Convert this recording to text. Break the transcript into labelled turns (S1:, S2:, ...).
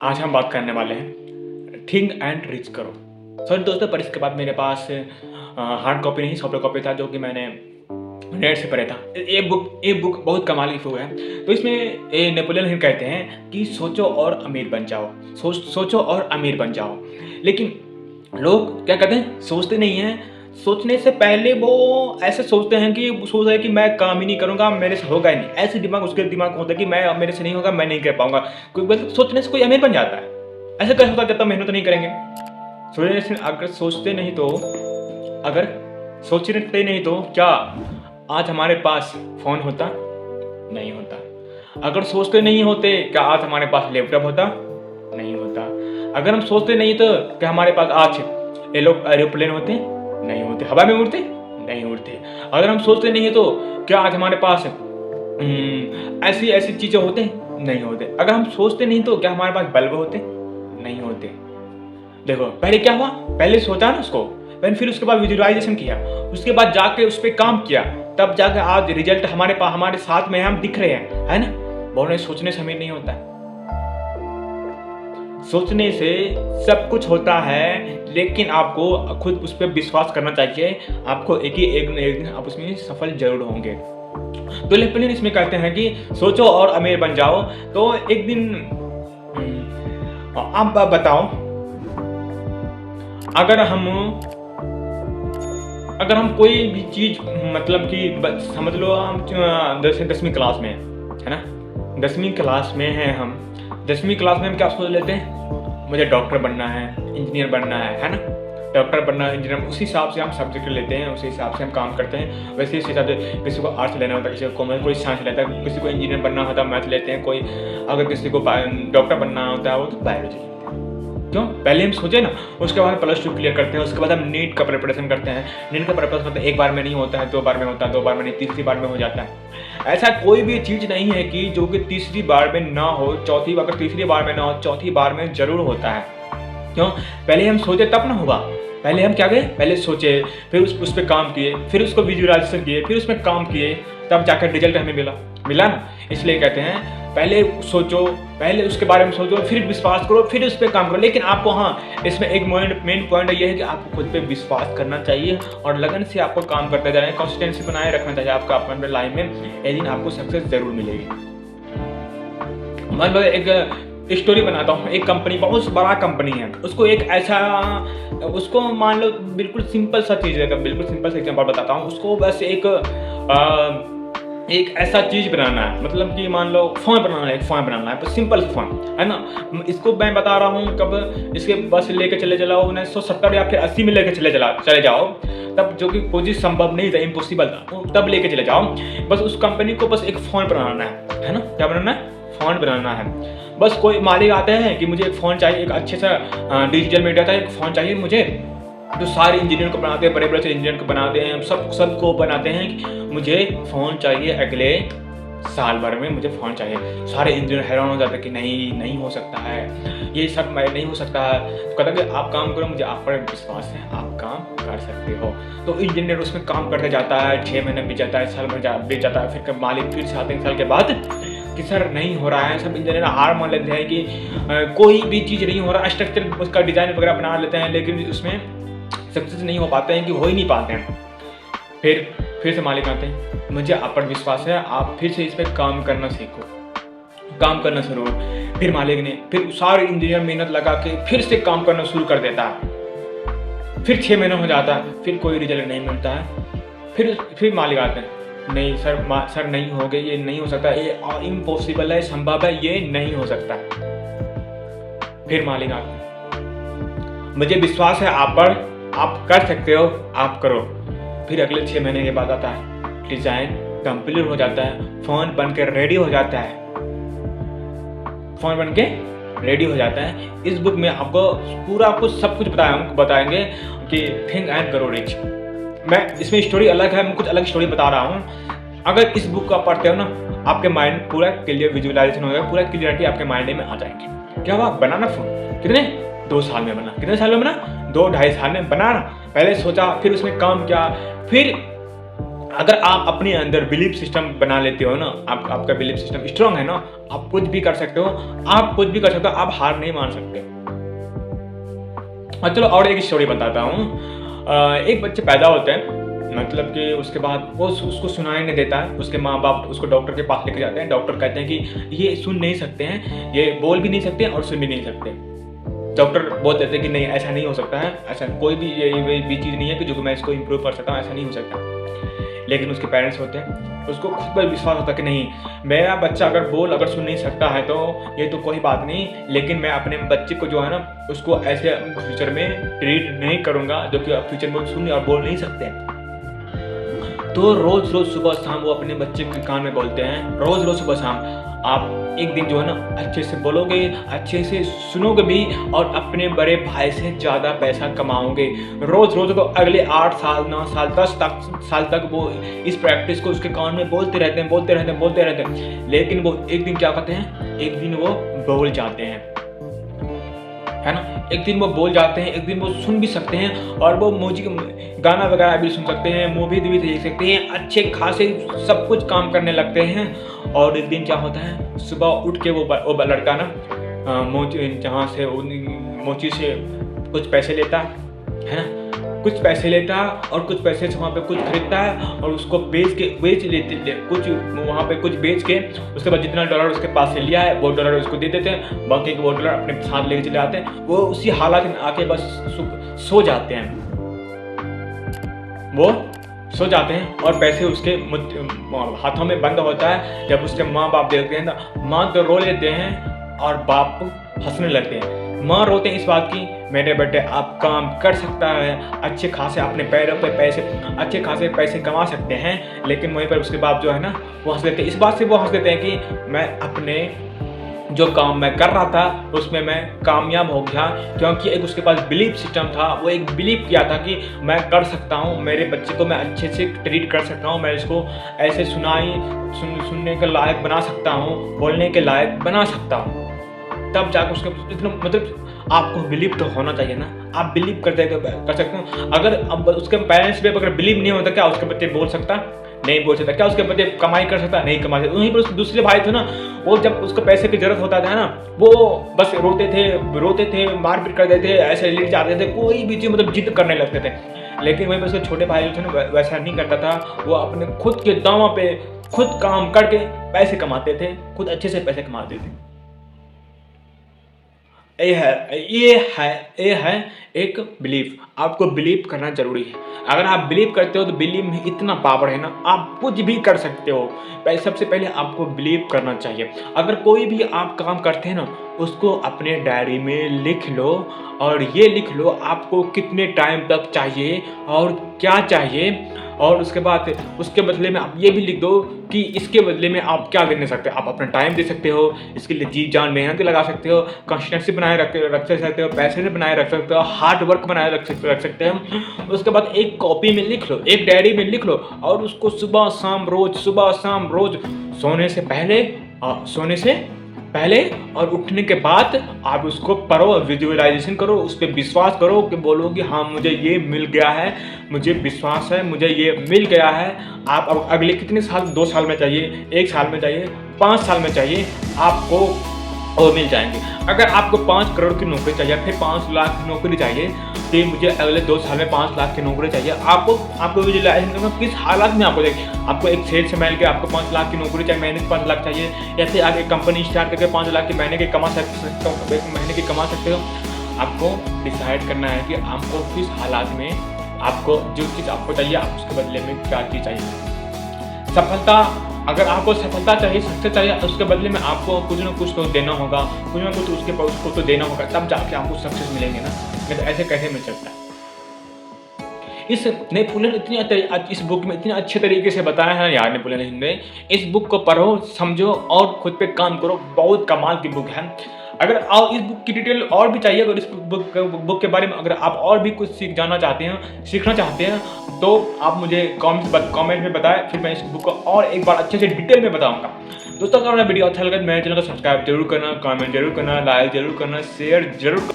S1: आज हम बात करने वाले हैं थिंक एंड रिच करो। सॉरी दोस्तों, पर इसके बाद मेरे पास हार्ड कॉपी नहीं सॉफ्ट कॉपी था जो कि मैंने नेट से पढ़ा था। ये बुक बहुत कमाल की बुक है। तो इसमें नेपोलियन हिल कहते हैं कि सोचो और अमीर बन जाओ, सोचो और अमीर बन जाओ। लेकिन लोग क्या कहते हैं, सोचते नहीं हैं। सोचने से पहले वो ऐसे सोचते हैं कि सोच रहे हैं कि मैं काम ही नहीं करूंगा, मेरे से होगा ही नहीं। ऐसे दिमाग उसके दिमाग में होता है कि मैं मेरे से नहीं होगा, मैं नहीं कर पाऊंगा। कोई बस सोचने से कोई अमीर बन जाता है। ऐसे कैसे होता है, जब तक मेहनत नहीं करेंगे। सोचने से अगर सोचते नहीं तो क्या आज हमारे पास फोन होता? नहीं होता। अगर सोचते नहीं होते क्या आज हमारे पास लैपटॉप होता? नहीं होता। अगर हम सोचते नहीं तो क्या हमारे पास आज एरोप्लेन होते? नहीं होते। हवा में उड़ते? नहीं उड़ते। अगर हम सोचते नहीं तो क्या आज हमारे पास ऐसी ऐसी चीजें होते? नहीं होते। अगर हम सोचते नहीं तो क्या हमारे पास बल्ब होते? नहीं होते। देखो पहले क्या हुआ, पहले सोचा ना उसको, फिर उसके बाद विजुअलाइजेशन किया, उसके बाद जाके उस पर काम किया, तब जाके आज रिजल्ट हमारे पास हमारे साथ में हम दिख रहे हैं, है ना। बोल रहे सोचने से अमीर नहीं होता है। सोचने से सब कुछ होता है, लेकिन आपको खुद उस पर विश्वास करना चाहिए। आपको एक दिन आप उसमें सफल जरूर होंगे। तो नेपोलियन इसमें कहते हैं कि सोचो और अमीर बन जाओ। तो एक दिन आप बताओ, अगर हम कोई भी चीज मतलब कि समझ लो हम 10वीं क्लास में है ना, 10वीं क्लास में हैं हम। 10वीं क्लास में हम क्या सोच लेते हैं, मुझे डॉक्टर बनना है, इंजीनियर बनना है ना। डॉक्टर बनना है, इंजीनियर, उसी हिसाब से हम सब्जेक्ट लेते हैं, उसी हिसाब से हम काम करते हैं। वैसे इस हिसाब से किसी को आर्ट्स लेना होता है, किसी को कॉमर्स, कोई साइंस लेता है, किसी को इंजीनियर बनना होता है मैथ लेते हैं, कोई अगर किसी को डॉक्टर बनना होता है वो तो बायोलॉजी लेते हैं। क्यों? पहले हम सोचे ना, उसके बाद +2 क्लियर करते हैं, उसके बाद हम नीट का प्रिपरेशन करते हैं। नीट का प्रिपरेशन मतलब एक बार में नहीं होता है, 2 बार में होता है, 2 बार में नहीं, तीसरी बार में हो जाता है। ऐसा कोई भी चीज़ नहीं है कि जो कि तीसरी बार में ना हो, अगर तीसरी बार में ना हो, चौथी बार में जरूर होता है। क्यों? पहले हम सोचे तब ना होगा। पहले हम क्या गए, पहले सोचे, फिर उस पर काम किए, फिर उसको विजुअलाइजेशन किए, फिर उसमें काम किए, तब जाकर रिजल्ट हमें मिला ना। इसलिए कहते हैं पहले सोचो, पहले उसके बारे में सोचो, फिर विश्वास करो, फिर उस पर काम करो। लेकिन आपको इसमें एक मेन पॉइंट ये है कि आपको खुद पे विश्वास करना चाहिए और लगन से आपको काम करते जाना है, कंसिस्टेंसी बनाए रखना चाहिए आपका अपने लाइफ में। एक दिन आपको सक्सेस जरूर मिलेगी। मान लो एक स्टोरी बनाता हूँ। एक कंपनी, बहुत बड़ा कंपनी है, उसको मान लो बिल्कुल सिंपल सा चीज़ है, बिल्कुल सिंपल सा एग्जांपल बताता हूँ। उसको बस एक ऐसा चीज़ बनाना है, मतलब कि मान लो फ़ोन बनाना है, बस सिंपल फ़ोन है ना। इसको मैं बता रहा हूँ कब, इसके बस लेके चले जाओ 1970 या फिर 80 में लेके चले जाओ, तब जो कि कोई चीज़ संभव नहीं था, इम्पॉसिबल था, तब लेके चले जाओ। बस उस कंपनी को बस एक फ़ोन बनाना है ना। क्या बनाना है? फ़ोन बनाना है। बस कोई मालिक आते हैं कि मुझे एक फ़ोन चाहिए, एक अच्छे सा डिजिटल मीडिया का एक फ़ोन चाहिए मुझे। तो सारे इंजीनियर को बनाते हैं, बड़े से इंजीनियर को बनाते हैं, सबको बनाते हैं कि मुझे फ़ोन चाहिए, अगले साल भर में मुझे फ़ोन चाहिए। सारे इंजीनियर हैरान हो जाते हैं कि नहीं हो सकता है, ये सब नहीं हो सकता है। तो कहता है कि आप काम करो, मुझे आप पर विश्वास है, आप काम कर सकते हो। तो इंजीनियर उसमें काम करते जाता है, 6 महीने बीत जाता है, साल भर बीत जाता है। फिर मालिक फिर से आते हैं साल के बाद कि सर नहीं हो रहा है। सब इंजीनियर हार मान लेते हैं कि कोई भी चीज़ नहीं हो रहा। स्ट्रक्चर उसका डिज़ाइन वगैरह बना लेते हैं, लेकिन उसमें सक्सेस नहीं हो पाते हैं, कि हो ही नहीं पाते हैं। फिर से मालिक आते हैं, मुझे आप पर विश्वास है, आप फिर से इस पर काम करना सीखो, काम करना शुरू। फिर मालिक ने फिर सारे इंजीनियर मेहनत लगा के फिर से काम करना शुरू कर देता है। फिर 6 महीने हो जाता है, फिर कोई रिजल्ट नहीं मिलता है। फिर मालिक आते हैं, नहीं सर नहीं हो गए, ये नहीं हो सकता, ये इम्पॉसिबल है, संभव है, ये नहीं हो सकता। फिर मालिक आते हैं, मुझे विश्वास है आप पर, आप कर सकते हो, आप करो। फिर अगले 6 महीने के बाद आता है, डिजाइन कंप्लीट हो जाता है, फ़ोन बन के रेडी हो जाता है। इस बुक में आपको सब कुछ बताएंगे कि थिंक एंड ग्रो रिच। मैं इसमें स्टोरी अलग है, मैं कुछ अलग स्टोरी बता रहा हूँ। अगर इस बुक को आप पढ़ते हो ना, आपके माइंड पूरा क्लियर विजुअलाइजेशन होगा, पूरा क्लियरिटी आपके माइंड में आ जाएगी। क्या हुआ? बनाना फ़ोन कितने 2 साल में बना। कितने साल में बना? 2-2.5 साल में बना ना। पहले सोचा, फिर उसमें काम किया, फिर अगर आप अपने अंदर बिलीफ सिस्टम बना लेते हो ना, आपका बिलीफ सिस्टम स्ट्रांग है ना, आप कुछ भी कर सकते हो, आप कुछ भी कर सकते हो, आप हार नहीं मान सकते। चलो और एक स्टोरी बताता हूँ। एक बच्चे पैदा होते हैं, मतलब कि उसके बाद वो उसको सुनाई नहीं देता है, उसके माँ बाप उसको डॉक्टर के पास लेके जाते हैं। डॉक्टर कहते हैं कि ये सुन नहीं सकते हैं, ये बोल भी नहीं सकते और सुन भी नहीं सकते। डॉक्टर बोल देते हैं कि नहीं, ऐसा नहीं हो सकता है, ऐसा कोई भी ये भी चीज़ नहीं है कि जो मैं इसको इम्प्रूव कर सकता हूँ, ऐसा नहीं हो सकता। लेकिन उसके पेरेंट्स होते हैं, उसको खुद पर विश्वास होता है कि नहीं, मेरा बच्चा अगर सुन नहीं सकता है तो ये तो कोई बात नहीं, लेकिन मैं अपने बच्चे को जो है ना, उसको ऐसे फ्यूचर में ट्रीट नहीं करूँगा जो कि फ्यूचर में सुन और बोल नहीं सकते। तो रोज़ रोज़ सुबह शाम वो अपने बच्चे के कान में बोलते हैं, रोज़ रोज़ सुबह शाम। आप एक दिन जो है ना अच्छे से बोलोगे, अच्छे से सुनोगे भी और अपने बड़े भाई से ज़्यादा पैसा कमाओगे। रोज़ रोज़ तो अगले 8 साल 9 साल 10 साल तक वो इस प्रैक्टिस को उसके कान में बोलते रहते हैं। लेकिन वो एक दिन क्या करते हैं, एक दिन वो बोल जाते हैं, है ना। एक दिन वो बोल जाते हैं, एक दिन वो सुन भी सकते हैं और वो म्यूजिक गाना वगैरह भी सुन सकते हैं, मूवी भी देख सकते हैं, अच्छे खासे सब कुछ काम करने लगते हैं। और एक दिन क्या होता है, सुबह उठ के वो लड़का ना जहाँ से मोची से कुछ पैसे लेता है ना, कुछ पैसे लेता है और कुछ पैसे से वहाँ पे कुछ खरीदता है और उसको कुछ वहाँ पे कुछ बेच के उसके बाद जितना डॉलर उसके पास से लिया है वो डॉलर उसको दे देते हैं, बाकी के वो डॉलर अपने साथ लेके चले आते हैं। वो उसी हालात में आके बस सो जाते हैं, वो सो जाते हैं और पैसे उसके हाथों में बंद होता है। जब उसके माँ बाप देखते हैं ना, माँ तो रो लेते हैं और बाप हंसने लगते हैं। माँ रोते हैं इस बात की, मेरे बेटे आप काम कर सकता है, अच्छे खासे अपने पैरों पे अच्छे खासे पैसे कमा सकते हैं। लेकिन वहीं पर उसके बाप जो है ना, वो हंस लेते हैं। इस बात से वो हंस लेते हैं कि मैं अपने जो काम मैं कर रहा था उसमें मैं कामयाब हो गया, क्योंकि एक उसके पास बिलीफ सिस्टम था। वो एक बिलीव किया था कि मैं कर सकता हूँ, मेरे बच्चे को मैं अच्छे से ट्रीट कर सकता हूँ, मैं इसको ऐसे सुनने के लायक बना सकता हूँ, बोलने के लायक बना सकता हूँ। तब जाकर उसके इतना मतलब आपको बिलीव तो होना चाहिए ना, आप बिलीव कर सकते हो। अगर अब उसके पेरेंट्स पे अगर बिलीव नहीं होता, क्या उसके बच्चे बोल सकता, नहीं बोल सकता। क्या उसके बच्चे कमाई कर सकता, नहीं कमा सकता। वहीं पर उसके दूसरे भाई थे ना, वो जब उसको पैसे की जरूरत होता था ना, वो बस रोते थे, मारपीट कर देते थे, ऐसे लेट जाते थे, कोई भी चीज़ मतलब जिद करने लगते थे। लेकिन वहीं पर उसके छोटे भाई जो थे ना, वैसा नहीं करता था। वो अपने खुद के दावों पे खुद काम करके पैसे कमाते थे, खुद अच्छे से पैसे कमाते थे। ये है एक बिलीफ। आपको बिलीव करना जरूरी है। अगर आप बिलीव करते हो तो बिलीव में इतना पावर है ना, आप कुछ भी कर सकते हो। सबसे पहले आपको बिलीव करना चाहिए। अगर कोई भी आप काम करते हैं ना, उसको अपने डायरी में लिख लो और ये लिख लो आपको कितने टाइम तक चाहिए और क्या चाहिए। और उसके बाद उसके बदले में आप ये भी लिख दो कि इसके बदले में आप क्या देने सकते हो। आप अपना टाइम दे सकते हो, इसके लिए जी जान मेहनत लगा सकते हो, कंसिस्टेंसी बनाए रख सकते हो, पैसे से बनाए रख सकते हो, हार्ड वर्क बनाए रख सकते हो। उसके बाद एक कॉपी में लिख लो, एक डायरी में लिख लो और उसको सुबह शाम रोज सोने से पहले और उठने के बाद आप उसको पढ़ो, विजुअलाइजेशन करो, उस पर विश्वास करो कि बोलो कि हाँ मुझे ये मिल गया है, मुझे विश्वास है, मुझे ये मिल गया है। आप अब अगले कितने साल, 2 साल में चाहिए, 1 साल में चाहिए, 5 साल में चाहिए, आपको वो मिल जाएंगे। अगर आपको 5 करोड़ की नौकरी चाहिए, फिर 5 लाख की नौकरी चाहिए, तो मुझे अगले 2 साल में 5 लाख की नौकरी चाहिए। आपको विजुअलाइजेशन करना किस हालात में आपको चाहिए। आपको एक सेल्स मैन के आपको 5 लाख की नौकरी चाहिए, महीने के 5 लाख चाहिए, या फिर आप एक कंपनी स्टार्ट करके 5 लाख की महीने की कमा सकते हो। आपको डिसाइड करना है कि आपको किस हालात में आपको जो चीज़ आपको चाहिए, आप उसके बदले में क्या चीज़ चाहिए। सफलता, अगर आपको सफलता चाहिए, सक्सेस चाहिए, उसके बदले में आपको कुछ ना कुछ तो देना होगा, कुछ ना कुछ उसको तो देना होगा, तब जाके आपको सक्सेस मिलेंगे ना। नहीं तो ऐसे कैसे मिल सकता है। इस नेपोलियन इस बुक में इतने अच्छे तरीके से बताया है यार, नेपोलियन हिल ने। इस बुक को पढ़ो, समझो और खुद पे काम करो। बहुत कमाल की बुक है। अगर इस बुक की डिटेल और भी चाहिए, अगर इस बुक के बारे में अगर आप और भी कुछ सीखना चाहते हैं तो आप मुझे कमेंट में बताएं, फिर मैं इस बुक को और एक बार अच्छे से डिटेल में बताऊंगा। दोस्तों, अगर मेरा वीडियो अच्छा लगा तो मेरे चैनल को सब्सक्राइब जरूर करना, कमेंट जरूर करना, लाइक जरूर करना, शेयर जरूर करना।